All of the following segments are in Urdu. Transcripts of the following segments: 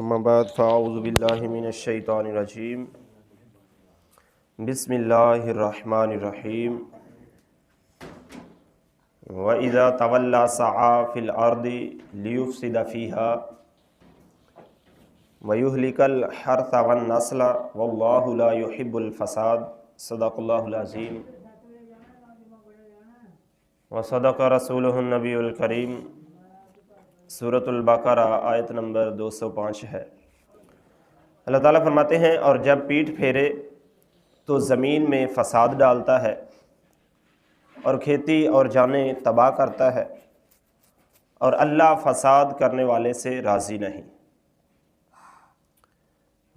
اما بعد فاعوذ باللہ من الشیطان الرجیم بسم اللہ الرحمن الرحیم وَإِذَا تَوَلَّى سَعَىٰ فِي الْأَرْضِ لِيُفْسِدَ فِيهَا وَيُهْلِكَ الْحَرْثَ وَالنَّسْلَ وَاللَّهُ لَا يُحِبُّ الْفَسَادَ صدق اللہ العظیم وصدق رسولہ النبی الکریم۔ سورۃ البقرہ آیت نمبر 205 ہے۔ اللہ تعالیٰ فرماتے ہیں اور جب پیٹھ پھیرے تو زمین میں فساد ڈالتا ہے اور کھیتی اور جانیں تباہ کرتا ہے، اور اللہ فساد کرنے والے سے راضی نہیں۔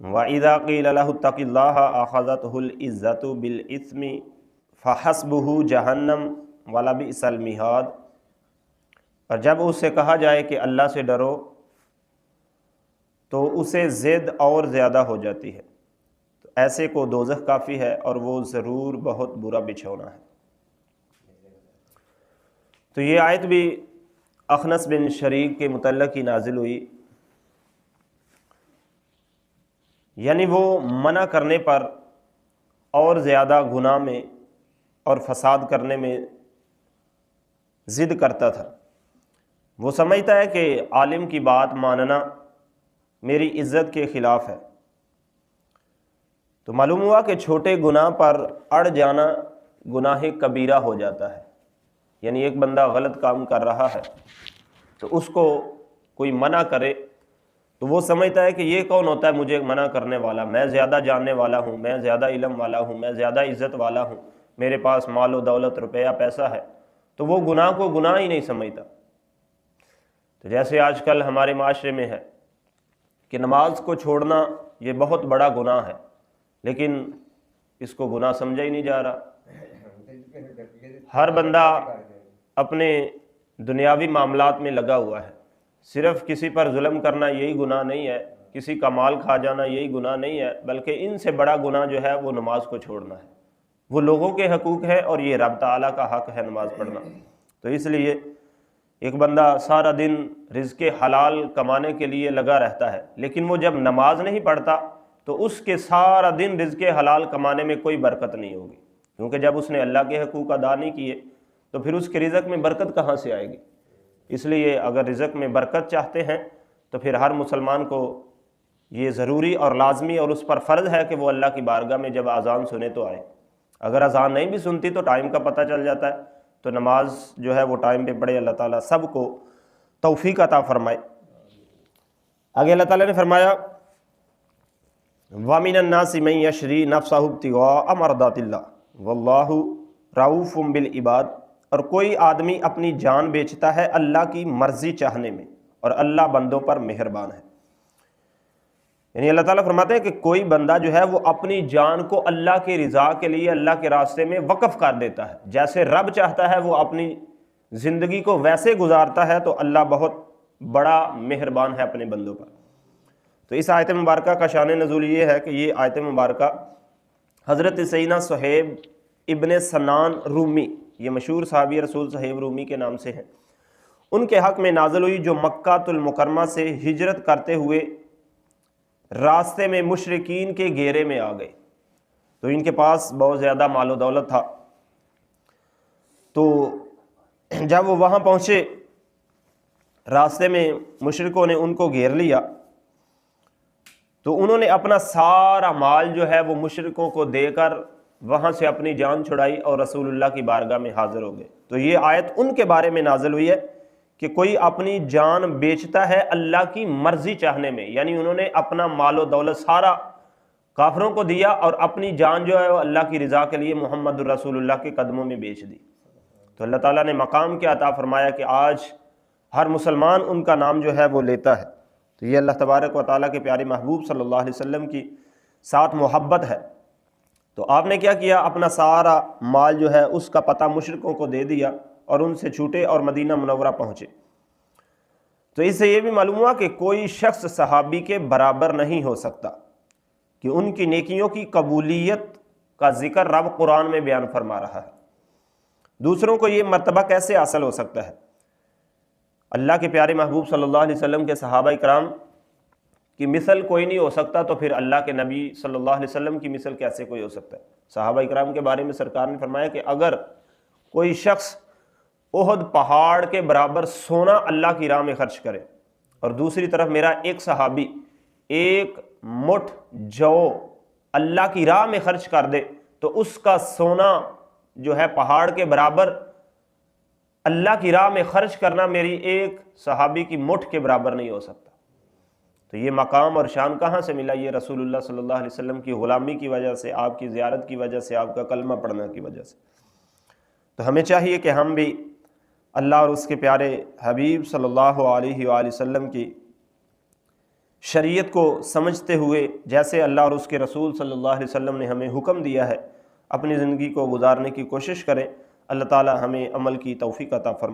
وَإِذَا قِيلَ لَهُ اتَّقِ اللَّهَ أَخَذَتْهُ الْعِزَّةُ بِالْإِثْمِ فَحَسْبُهُ جَهَنَّمُ وَلَبِئْسَ الْمِہَادُ، اور جب اس سے کہا جائے کہ اللہ سے ڈرو تو اسے ضد اور زیادہ ہو جاتی ہے، تو ایسے کو دوزخ کافی ہے اور وہ ضرور بہت برا بچھونا ہے۔ تو یہ آیت بھی اخنس بن شریک کے متعلق ہی نازل ہوئی، یعنی وہ منع کرنے پر اور زیادہ گناہ میں اور فساد کرنے میں ضد کرتا تھا۔ وہ سمجھتا ہے کہ عالم کی بات ماننا میری عزت کے خلاف ہے۔ تو معلوم ہوا کہ چھوٹے گناہ پر اڑ جانا گناہ کبیرہ ہو جاتا ہے، یعنی ایک بندہ غلط کام کر رہا ہے تو اس کو کوئی منع کرے تو وہ سمجھتا ہے کہ یہ کون ہوتا ہے مجھے منع کرنے والا، میں زیادہ جاننے والا ہوں، میں زیادہ علم والا ہوں، میں زیادہ عزت والا ہوں، میرے پاس مال و دولت روپیہ پیسہ ہے، تو وہ گناہ کو گناہ ہی نہیں سمجھتا۔ تو جیسے آج کل ہمارے معاشرے میں ہے کہ نماز کو چھوڑنا یہ بہت بڑا گناہ ہے، لیکن اس کو گناہ سمجھا ہی نہیں جا رہا۔ ہر بندہ اپنے دنیاوی معاملات میں لگا ہوا ہے، صرف کسی پر ظلم کرنا یہی گناہ نہیں ہے، کسی کا مال کھا جانا یہی گناہ نہیں ہے، بلکہ ان سے بڑا گناہ جو ہے وہ نماز کو چھوڑنا ہے۔ وہ لوگوں کے حقوق ہے اور یہ رب تعالیٰ کا حق ہے نماز پڑھنا۔ تو اس لیے ایک بندہ سارا دن رزق حلال کمانے کے لیے لگا رہتا ہے، لیکن وہ جب نماز نہیں پڑھتا تو اس کے سارا دن رزق حلال کمانے میں کوئی برکت نہیں ہوگی، کیونکہ جب اس نے اللہ کے حقوق ادا نہیں کیے تو پھر اس کے رزق میں برکت کہاں سے آئے گی؟ اس لیے اگر رزق میں برکت چاہتے ہیں تو پھر ہر مسلمان کو یہ ضروری اور لازمی اور اس پر فرض ہے کہ وہ اللہ کی بارگاہ میں جب اذان سنے تو آئے۔ اگر اذان نہیں بھی سنتی تو ٹائم کا پتہ چل جاتا ہے، تو نماز جو ہے وہ ٹائم پہ پڑھے۔ اللہ تعالیٰ سب کو توفیق عطا فرمائے۔ آگے اللہ تعالیٰ نے فرمایا وَمِنَ النَّاسِ مَن يَشْرِي نَفْسَهُ ابْتِغَاءَ مَرْضَاتِ اللَّهِ وَاللَّهُ رَءُوفٌ بِالْعِبَادِ، اور کوئی آدمی اپنی جان بیچتا ہے اللہ کی مرضی چاہنے میں، اور اللہ بندوں پر مہربان ہے۔ یعنی اللہ تعالیٰ فرماتے ہیں کہ کوئی بندہ جو ہے وہ اپنی جان کو اللہ کی رضا کے لیے اللہ کے راستے میں وقف کر دیتا ہے، جیسے رب چاہتا ہے وہ اپنی زندگی کو ویسے گزارتا ہے، تو اللہ بہت بڑا مہربان ہے اپنے بندوں پر۔ تو اس آیت مبارکہ کا شان نزول یہ ہے کہ یہ آیت مبارکہ حضرت سیدنا صہیب ابن سنان رومی، یہ مشہور صحابی رسول صہیب رومی کے نام سے ہیں، ان کے حق میں نازل ہوئی، جو مکہ المکرمہ سے ہجرت کرتے ہوئے راستے میں مشرکین کے گھیرے میں آ گئے۔ تو ان کے پاس بہت زیادہ مال و دولت تھا، تو جب وہ وہاں پہنچے راستے میں مشرکوں نے ان کو گھیر لیا، تو انہوں نے اپنا سارا مال جو ہے وہ مشرکوں کو دے کر وہاں سے اپنی جان چھڑائی اور رسول اللہ کی بارگاہ میں حاضر ہو گئے۔ تو یہ آیت ان کے بارے میں نازل ہوئی ہے کہ کوئی اپنی جان بیچتا ہے اللہ کی مرضی چاہنے میں، یعنی انہوں نے اپنا مال و دولت سارا کافروں کو دیا اور اپنی جان جو ہے وہ اللہ کی رضا کے لیے محمد الرسول اللہ کے قدموں میں بیچ دی۔ تو اللہ تعالیٰ نے مقام کیا عطا فرمایا کہ آج ہر مسلمان ان کا نام جو ہے وہ لیتا ہے۔ تو یہ اللہ تبارک و تعالیٰ کے پیارے محبوب صلی اللہ علیہ وسلم کی ساتھ محبت ہے۔ تو آپ نے کیا کیا، اپنا سارا مال جو ہے اس کا پتہ مشرکوں کو دے دیا اور ان سے چھوٹے اور مدینہ منورہ پہنچے۔ تو اس سے یہ بھی معلوم ہوا کہ کوئی شخص صحابی کے برابر نہیں ہو سکتا، کہ ان کی نیکیوں کی قبولیت کا ذکر رب قرآن میں بیان فرما رہا ہے۔ دوسروں کو یہ مرتبہ کیسے حاصل ہو سکتا ہے؟ اللہ کے پیارے محبوب صلی اللہ علیہ وسلم کے صحابہ کرام کی مثل کوئی نہیں ہو سکتا تو پھر اللہ کے نبی صلی اللہ علیہ وسلم کی مثل کیسے کوئی ہو سکتا ہے؟ صحابہ اکرام کے بارے میں سرکار نے فرمایا کہ اگر کوئی شخص احد پہاڑ کے برابر سونا اللہ کی راہ میں خرچ کرے اور دوسری طرف میرا ایک صحابی ایک مٹھ جو اللہ کی راہ میں خرچ کر دے تو اس کا سونا جو ہے پہاڑ کے برابر، اللہ کی راہ میں خرچ کرنا میری ایک صحابی کی مٹھ کے برابر نہیں ہو سکتا۔ تو یہ مقام اور شان کہاں سے ملا؟ یہ رسول اللہ صلی اللہ علیہ وسلم کی غلامی کی وجہ سے، آپ کی زیارت کی وجہ سے، آپ کا کلمہ پڑھنے کی وجہ سے۔ تو ہمیں چاہیے کہ ہم بھی اللہ اور اس کے پیارے حبیب صلی اللہ علیہ وآلہ وسلم کی شریعت کو سمجھتے ہوئے جیسے اللہ اور اس کے رسول صلی اللہ علیہ وسلم نے ہمیں حکم دیا ہے اپنی زندگی کو گزارنے کی کوشش کریں۔ اللہ تعالی ہمیں عمل کی توفیق عطا فرمائے۔